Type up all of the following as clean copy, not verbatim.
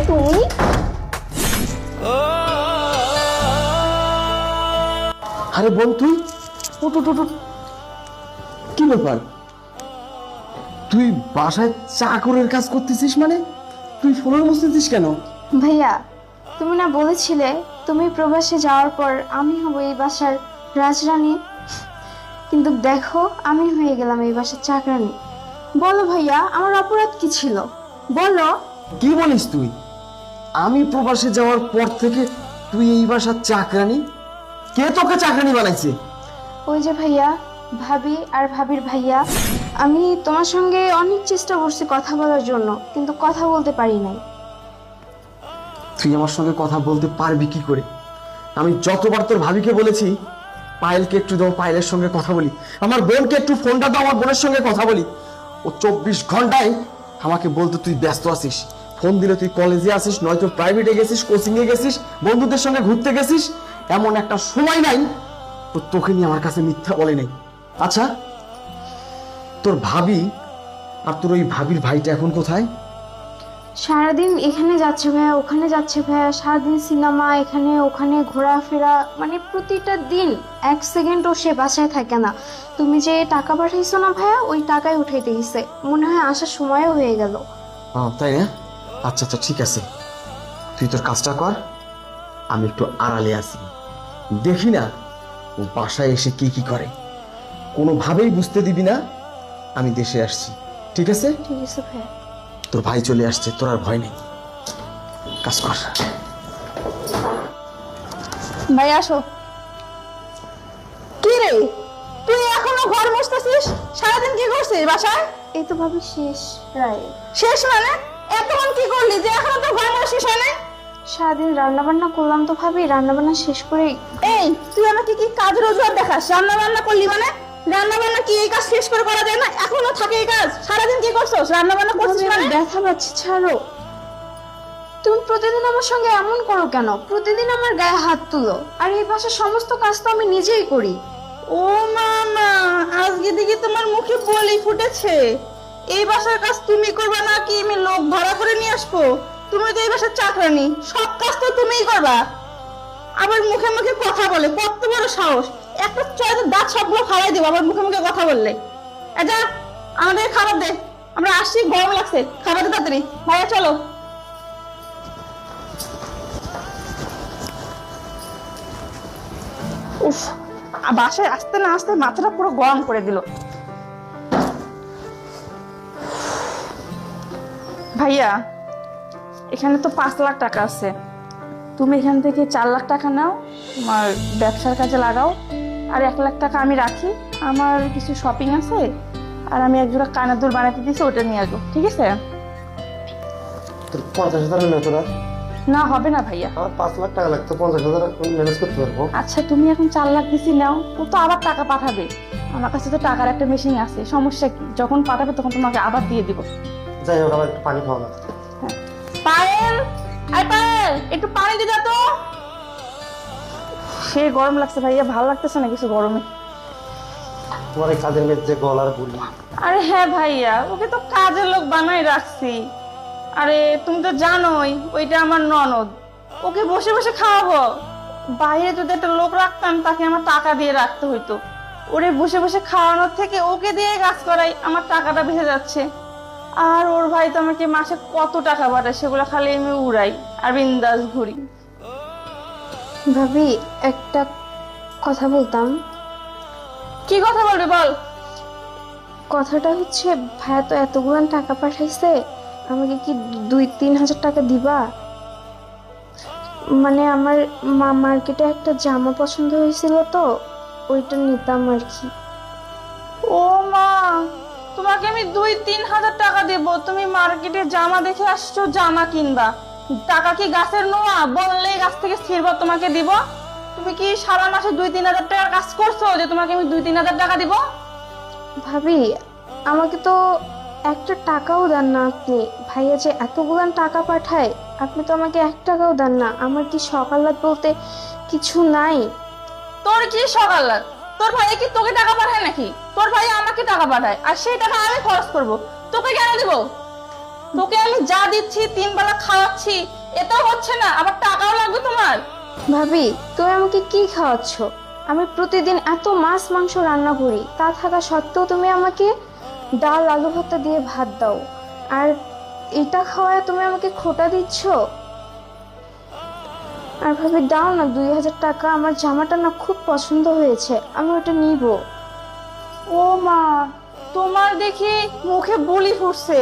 তুমি? আরে বোন তুই ওঠ ওঠ ওঠ। কি ব্যাপার, তুই বাসায় চাকরের কাজ করতেছিস? মানে তুই ফ্লোর মুছতেছিস কেন? ভাইয়া, তুমি না বলেছিলে তুমি প্রবাসে যাওয়ার পর আমি হব এই বাসার রাজরানী, কিন্তু দেখো আমি হয়ে গেলাম এই বাসার চাকরানী। বলো ভাইয়া, আমার অপরাধ কি ছিল বলো। কি বলিস তুই? আমি প্রবাসে যাওয়ার পর থেকে তুই এই বাসার চাকরানী? কে তোকে চাকরানী বানাইছে? ওই যে ভাইয়া, ভাবি আর ভাবির ভাইয়া। আমি তোমার সঙ্গে অনেক চেষ্টা করছি কথা বলার জন্য, কিন্তু কথা বলতে পারি নাই। তুই আমার সঙ্গে কথা বলতে পারবি কি করে? আমি যতবার তোর ভাবিকে বলেছি পায়েলকে একটু দাও, পায়েলের সঙ্গে কথা বলি, আমার বোনকে একটু ফোনটা দাও, আমার বোনের সঙ্গে কথা বলি, ও 24 ঘন্টায় আমাকে বলতো তুই ব্যস্ত আছিস। ফোন দিলে তুই কলেজে আসিস, নয়তো প্রাইভেটে গেছিস, কোচিংয়ে গেছিস, বন্ধুদের সঙ্গে ঘুরতে গেছিস। এমন একটা সময় নাই তো তোকে নিয়ে আমার কাছে মিথ্যা বলে নাই। আচ্ছা, তোর ভাবি আর তোর ওই ভাবির ভাইটা এখন কোথায়? সারাদিন এখানে যাচ্ছে ভাইয়া, ওখানে যাচ্ছে ভাইয়া, সারাদিন সিনেমা, এখানে ওখানে ঘোরাফেরা, মানে প্রতিটা দিন এক সেকেন্ডও সে বাসায় থাকে না। তুমি যে টাকা পাঠাইছো না ভাইয়া, ওই টাকাই উঠাইতে গেছে, মনে হয় আসার সময়ও হয়ে গেল। তাই না? আচ্ছা আচ্ছা ঠিক আছে, তুই তোর কাজটা কর, আমি একটু আড়ালে আসি, দেখি না ও বাসায় এসে কি কি করে। কোনোভাবেই বুঝতে দিবি না আমি দেশে আসছি, ঠিক আছে? ঠিক আছে ভাইয়া। তোর ভাই চলে আসছে, তোর আর ভয় নেই, কাজ কর। ভাই আসো। কি রে, তুই এখনো ঘর মুছতেছিস? সারাদিন কি করছিস বাসায়? এই তো ভাবি শেষ প্রায়। শেষ মানে এতক্ষণ কি করলি যে এখনো তো ঘর মোছা শেষ হয় নাই? সারাদিন রান্না বান্না করলাম তো ভাবি, রান্না বান্না শেষ করেই। এই তুই আমাকে কি কাজের অজুহাত দেখাস? রান্না বান্না করলি মানে রান্না বান্না কি এই কাজ শেষ করে করা যায় না? এখনো থাকে এই কাজ? সারাদিন কি করছস? রান্না বান্না করছিস ভাবি, মানে? আমি ব্যথা পাচ্ছি, ছাড়ো। তুমি প্রতিদিন আমার সঙ্গে এমন করো কেন? প্রতিদিন আমার গায়ে হাত তুলো, আর এই বাসার সমস্ত কাজ তো আমি নিজেই করি। ও মামা, আজকে দেখি তোমার মুখে বলি ফুটেছে। এই বাসার কাজ তুমি করবা না কি আমি লোক ভাড়া করে নিয়ে আসবো? তুমি তো এই বাসার চাকরানি, সব কাজ তো তুমিই করবা। আবার মুখে মুখে কথা বলে, কত বড় সাহস! একটা চয়ের দাঁত সবগুলো ফালাই দেবো আবার মুখে মুখে কথা বললে। যা, আমাদের খাবার দে, আমরা আসছি, গরম লাগছে, খাবার দে তাড়াতাড়ি। ভাইয়া চলো। উফ, বাসায় আসতে না আসতে মাথাটা পুরো গরম করে দিল। ভাইয়া, এখানে তো 5 লাখ টাকা আছে, তুমি এখান থেকে 4 লাখ টাকা নাও, তোমার ব্যবসার কাজে লাগাও, আর 1 লাখ টাকা আমি রাখি, আমার কিছু শপিং আছে, আর আমি একজোড়া কানের দুল বানাতে দিয়েছি, ওটা নিয়ে আসবো, ঠিক আছে? তোর 50,000 হলো তোরা? না হবে না ভাইয়া। আমার 5 লাখ টাকা লাগতো, 50,000 ম্যানেজ করতে পারবো। আচ্ছা তুমি এখন 4 লাখ দিছি নাও, ও তো আবার টাকা পাঠাবে, আমার কাছে তো টাকার একটা মেশিন আছে, সমস্যা কি? যখন পাঠাবে তখন তোমাকে আবার দিয়ে দিব। যাই হোক, আমার একটু পানি খাওয়া লাগতো। পায়েল, আই পায়েল, একটু পানি দিয়ে দাও তো। সে গরম লাগছে ভাইয়া, ভালো লাগতেছে না কিছু গরমে। তোমার এই কাজের মেয়ে যে গলার বলি। আরে হ্যাঁ ভাইয়া, ওকে তো কাজের লোক বানাই রাখছি। আরে তুমি তো জানোই ওইটা আমার ননদ, ওকে বসে বসে খাওয়াবো? বাইরে যদি একটা লোক রাখতাম তাকে আমার টাকা দিয়ে রাখতে হইতো, ওরে বসে বসে খাওয়ানোর থেকে ওকে দিয়ে কাজ করাই, আমার টাকাটা বেঁচে যাচ্ছে। আর ওর ভাই তো আমাকে মাসে কত টাকা পাঠায়, সেগুলো খালি আমি উড়াই আর বিন্দাস ঘুরি। ভাবি, একটা কথা বলতাম। কি কথা বলবি বল। কথাটা হচ্ছে, ভাইয়া তো এতগুলো টাকা পাঠাইছে, আমাকে কি 2-3 হাজার টাকা দিবা? মানে আমার মার্কেটে একটা জামা পছন্দ হয়েছিল তো, ওইটা নিতাম আর কি। ও মা, তোমাকে আমি 2-3 হাজার টাকা দেবো, তুমি মার্কেটে জামা দেখে আসছো, জামা কিনবা? টাকা কি গাছের নোয়া? বললেই গাছ থেকে ছিঁড়বো তোমাকে দিব? তুমি কি সারা মাসে 2-3 হাজার টাকার কাজ করছো যে তোমাকে আমি 2-3 হাজার টাকা দিব? ভাবি, আমাকে তো একটা টাকাও দেন না আপনি। ভাইয়া যে এতগুলান টাকা পাঠায়, আপনি তো আমাকে 1 টাকাও দেন না। আমার কি সকালাত বলতে কিছু নাই? তোর কি সকাল? তোর ভাই কি তোকে টাকা পাঠায় নাকি? তোর ভাই আমাকে টাকা পাঠায়, আর সেই টাকা আমি খরচ করব, তোকে কেন দিব? তোকে আমি যা দিচ্ছি 3 বেলা খাওয়াচ্ছি, এটাও হচ্ছে না, আবার টাকাও লাগবে তোমার। ভাবি তুমি আমাকে কি খাওয়াচ্ছ? আমি প্রতিদিন এত মাছ মাংস রান্না করি, তা থাকা সত্ত্বেও তুমি আমাকে ডাল আলু ভর্তা দিয়ে ভাত দাও, আর এটা খাওয়ায় তুমি আমাকে খোটা দিচ্ছ। আর ভাবি দাও না 2000 টাকা, আমার জামাটা না খুব পছন্দ হয়েছে, আমি ওটা নিব। ও মা, তোমার দেখি মুখে বুলি ফুটছে,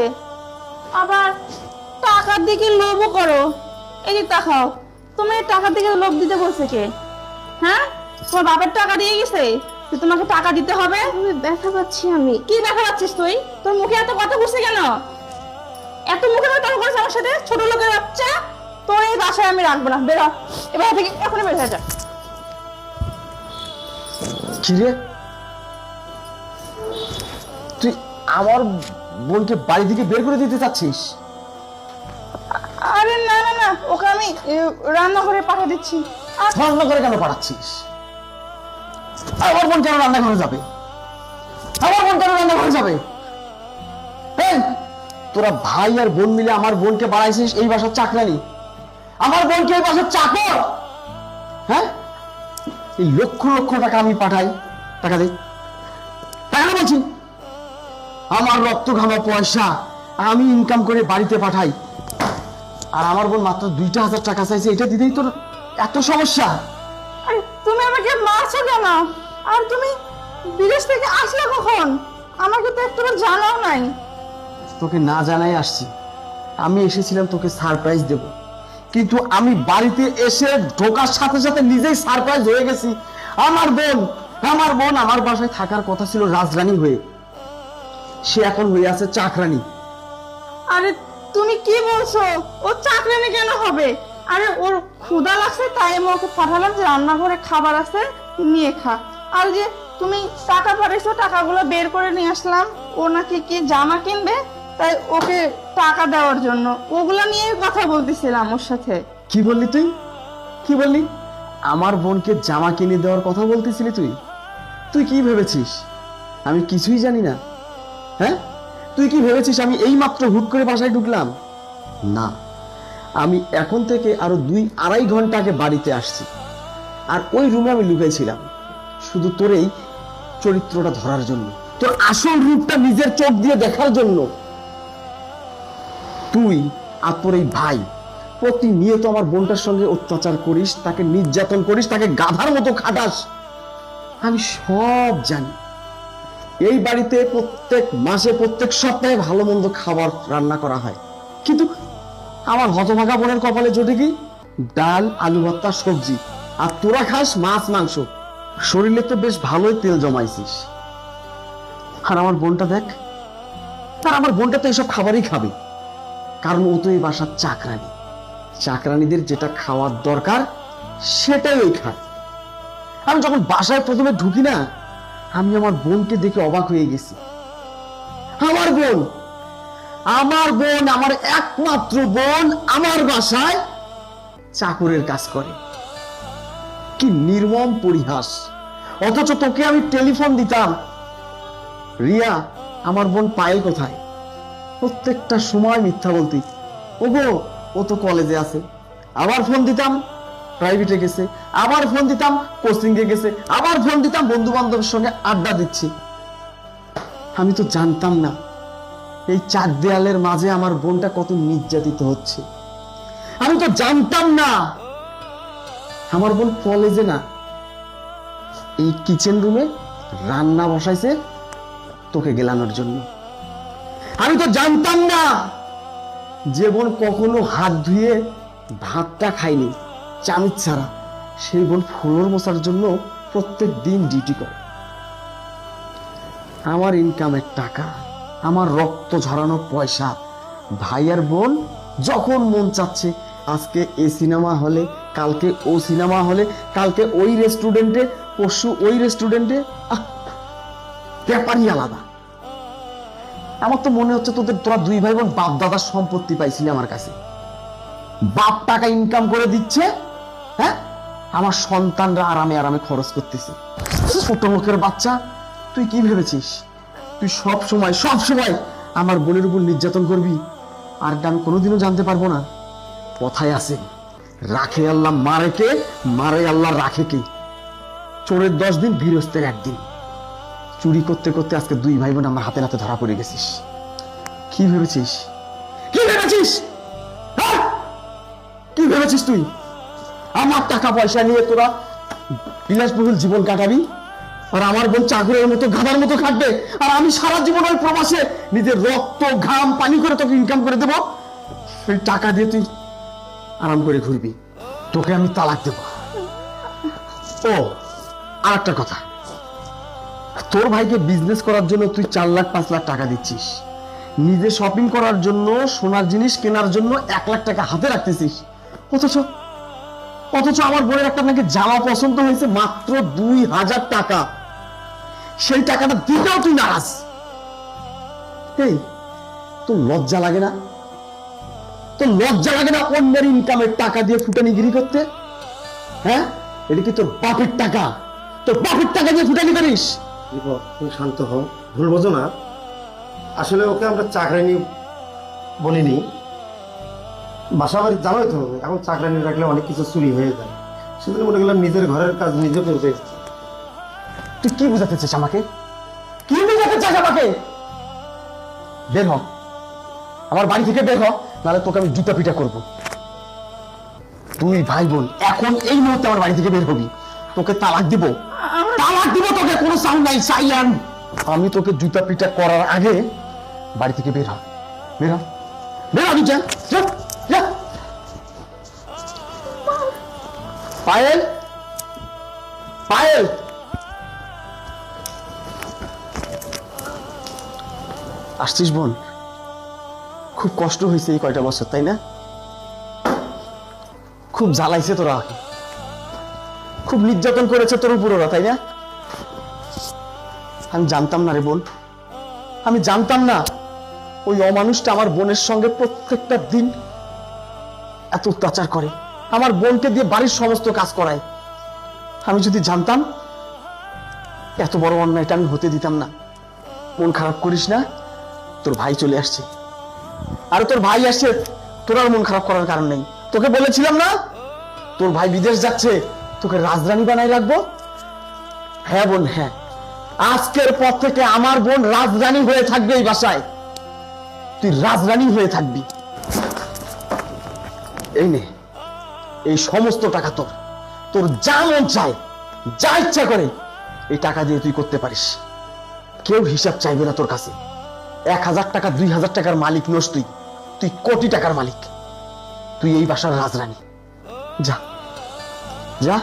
আবার টাকার দিকে লোভও করো। এই যে তাকাও, তুমি এই টাকার দিকে লোভ দিতে বলছে কে? হ্যাঁ, তোমার বাবার টাকা দিয়ে গেছে যে তোমাকে টাকা দিতে হবে? আমি ব্যথা পাচ্ছি। আমি কি দেখা পাচ্ছিস তুই? তোর মুখে এত কথা ঘুরছে কেন? এত মুখে তর্ক করিস আমার সাথে, ছোট লোকের বাচ্চা। তোর এই বাসায় আমি রাখবো না, বেরো এবার থেকে, এখনই বের হয়ে যা। কি রে, তুই আমার বোনকে বাড়ি থেকে বের করে দিতে চাচ্ছিস? আরে না না না, ওকে আমি রান্নাঘরে পাঠিয়ে দিচ্ছি। আর রান্নাঘরে কেন পাঠাচ্ছিস? আমার বোন কেন রান্নাঘরে যাবে? আমার বোন কেন রান্নাঘরে যাবে? এই, তোরা ভাই আর বোন মিলে আমার বোনকে বাড়াইছিস এই বাসার চাকরানি, আমার বোনকে এই বাসার চাকর। হ্যাঁ, এই লক্ষ লক্ষ টাকা আমি পাঠাই, টাকা দে, টাকা বলছি। আমার রক্ত ঘামা পয়সা আমি ইনকাম করে বাড়িতে পাঠাই, আর আমার বোন মাত্র 2000 টাকা চাইছে, এটা দিতেই তোর এত সমস্যা? আরে তুমি আমাকে মারছো কেন? আর তুমি বিদেশ থেকে আসলে কখন? আমাকে তো একটু জানাও নাই। তোকে না জানাই আসছি। আমি এসেছিলাম তোকে সারপ্রাইজ দেব, কিন্তু আমি বাড়িতে এসে ঢোকার সাথে সাথে নিজেই সারপ্রাইজ হয়ে গেছি। আমার বোন আমার বাসায় থাকার কথা ছিল রাজরানী হয়ে, সে এখন হয়ে আছে চাকরানী। আরে তুমি কি বলছো? ও চাকরানি কেন হবে? আরে ওর ক্ষুধা লাগছে তাই আমি ওকে পাঠালাম যে রান্নাঘরে খাবার আছে, নিয়ে খা। আর যে তুমি টাকা পাঠাইছো, টাকাগুলো বের করে নিয়ে আসলাম। ও নাকি কি জামা কিনবে, তাই ওকে টাকা দেওয়ার জন্য ওগুলো নিয়ে কথা বলতেছিলাম ওর সাথে। কি বললি তুই? কি বললি? আমার বোনকে জামা কিনে দেওয়ার কথা বলতেছিলি তুই? তুই কি ভেবেছিস আমি কিছুই জানি না? হ্যাঁ, তুই কি ভেবেছিস আমি এই মাত্র হুট করে বাসায় ঢুকলাম? না, আমি এখন থেকে আরো 2-2.5 ঘন্টা আগে বাড়িতে আসছি, আর ওই রুমে আমি লুকিয়েছিলাম শুধু তোর এই চরিত্রটা ধরার জন্য, তোর আসল রূপটা নিজের চোখ দিয়ে দেখার জন্য। তুই আর তোর এই ভাই প্রতিনিয়ত আমার বোনটার সঙ্গে অত্যাচার করিস, তাকে নির্যাতন করিস, তাকে গাধার মতো খাটাস। আমি সব জানি। এই বাড়িতে প্রত্যেক মাসে প্রত্যেক সপ্তাহে ভালো মন্দ খাবার রান্না করা হয়, কিন্তু আমার হতভাগা বোনের কপালে জোটে কি? ডাল আলু ভর্তা সবজি, আর তোরা খাস মাছ মাংস। শরীরে তো বেশ ভালোই তেল জমাইছিস। আর আমার বোনটা দেখ, আর আমার বোনটা তো এসব খাবারই খাবে, কারণ ও তো এই বাসার চাকরানি। চাকরানিদের যেটা খাওয়ার দরকার সেটাই ওই খায়। আমি যখন বাসায় প্রথমে ঢুকি না, আমি আমার বোনকে দেখে অবাক হয়ে গেছি। আমার বোন, আমার একমাত্র বোন আমার বাসায় চাকরের কাজ করে। কি নির্মম পরিহাস! অথচ তোকে আমি টেলিফোন দিতাম, রিয়া আমার বোন পায়েল কোথায়, প্রত্যেকটা সময় মিথ্যা বলতি, ওগো ও তো কলেজে আছে। আবার ফোন দিতাম প্রাইভেটে গেছে, আবার ফোন দিতাম কোচিং এ গেছে, আবার ফোন দিতাম বন্ধু বান্ধবের সঙ্গে আড্ডা দিচ্ছি। আমি তো জানতাম না এই 4 দেয়ালের মাঝে আমার বোনটা কত নির্যাতিত হচ্ছে। আমি তো জানতাম না আমার বোন কলেজে না, এই কিচেন রুমে রান্না বসাইছে তোকে গেলানোর জন্য। আমি তো জানতাম না যে বোন কখনো হাত ধুয়ে ভাতটা খায়নি চামচ ছাড়া, সেই বোন ফ্লোর মোছার জন্য প্রত্যেক দিন ডিউটি করে। আমার ইনকামের টাকা, আমার রক্ত ঝরানো পয়সা, ভাই আর বোন যখন মন চাচ্ছে আজকে এই সিনেমা হলে, কালকে ও সিনেমা হলে, কালকে ওই রেস্টুরেন্টে, পরশু ওই রেস্টুরেন্টে, ব্যাপারই আলাদা। আমার তো মনে হচ্ছে তোরা 2 ভাই বোন বাপ দাদার সম্পত্তি পাইছিলি আমার কাছে। বাপ টাকা ইনকাম করে দিচ্ছে, হ্যাঁ, আমার সন্তানরা আরামে আরামে খরচ করতেছে। ছোট লোকের বাচ্চা, তুই কি ভেবেছিস তুই সব সময় আমার বোনের উপর নির্যাতন করবি? আর এটা আমি কোনোদিনও জানতে পারবো না। কথায় আছে, রাখে আল্লাহ মারে কে, মারে আল্লাহ রাখে কে। চোরের 10 দিন, গৃহস্থের 1 দিন। চুরি করতে করতে আজকে 2 ভাই বোন আমার হাতে নাতে ধরা পড়ে গেছিস। কি ভেবেছিস, কি ভেবেছিস, হ্যাঁ? কি ভেবেছিস তুই আমার টাকা পয়সা নিয়ে তোরা বিলাসবহুল জীবন কাটাবি, আর আমার বোন চাকরের মতো গাধার মতো খাটবে, আর আমি সারা জীবন ওই প্রবাসে নিজের রক্ত ঘাম পানি করে তোকে ইনকাম করে দেবো। ওই টাকা দিয়ে তুই আরাম করে ঘুরবি, তোকে আমি তালাক দেব। ও আর একটা কথা, তোর ভাইকে বিজনেস করার জন্য তুই 4 লাখ 5 লাখ টাকা দিচ্ছিস, নিজে শপিং করার জন্য সোনার জিনিস কেনার জন্য 1 লাখ টাকা হাতে রাখতেছিস, অথচ অথচ আমার বোনের একটা নাকি জামা পছন্দ হয়েছে মাত্র 2000 টাকা, সেই টাকাটা দিতেও তুই নারাজ। এই তোর লজ্জা লাগে না, তোর লজ্জা লাগে না অন্যের ইনকামের টাকা দিয়ে ফুটানিগিরি করতে? হ্যাঁ, এটা কি তোর বাপের টাকা? তোর বাপের টাকা দিয়ে ফুটানি করিস? দীপক, তুমি শান্ত হও, ভুল বোঝো না। আসলে ওকে আমরা চাকরানি বলিনি, বাসা বাড়ি জানোই তো, এখন চাকরানি রাখলে অনেক কিছু চুরি হয়ে যায়, সেজন্য মনে করলাম নিজের ঘরের কাজ নিজে করতে। তুই কি বোঝাতে চাস আমাকে, কি বোঝাতে চাস আমাকে? বের হ, আমার বাড়ি থেকে বের হ, নাহলে তোকে আমি জুতা পিটা করবো। তুই ভাই বোন এখন এই মুহূর্তে আমার বাড়ি থেকে বের হবি, তোকে তালাক দিব, তালাক দিব তোকে, কোনো সাউন্ড নাই, সাইলেন্ট। আমি তোকে জুতা পিটা করার আগে বাড়ি থেকে বের হ, বের হ, বের হবি, যা যা যা। পায়েল, পায়েল, আসছিস বোন? খুব কষ্ট হয়েছে এই কয়টা বছর, তাই না? খুব জ্বালাইছে তোরা, খুব নির্যাতন করেছে তোর উপর ওরা, তাই না? আমি জানতাম না রে বোন, আমি জানতাম না ওই অমানুষটা আমার বোনের সঙ্গে প্রত্যেকটা দিন এত অত্যাচার করে, আমার বোনকে দিয়ে বাড়ির সমস্ত কাজ করায়। আমি যদি জানতাম, এত বড় অন্যায়টা আমি হতে দিতাম না। মন খারাপ করিস না, তোর ভাই চলে আসছে, আর তোর ভাই আসছে, তোর আর মন খারাপ করার কারণ নেই। তোকে বলেছিলাম না তোর ভাই বিদেশ যাচ্ছে, তোকে রাজরানী বানাই রাখবো। হ্যাঁ বোন, হ্যাঁ, আজকের পর থেকে আমার বোন রাজরানী হয়ে থাকবে এই বাসায়, তুই রাজরানী হয়ে থাকবি। এই নে, এই সমস্ত টাকা তোর, তোর যা মন চায়, যা ইচ্ছা করে এই টাকা দিয়ে তুই করতে পারিস, কেউ হিসাব চাইবে না তোর কাছে। 1000 টাকা 2000 টাকার মালিক নোস তুই, তুই কোটি টাকার মালিক, তুই এই বাসার রাজরানী। যা যা।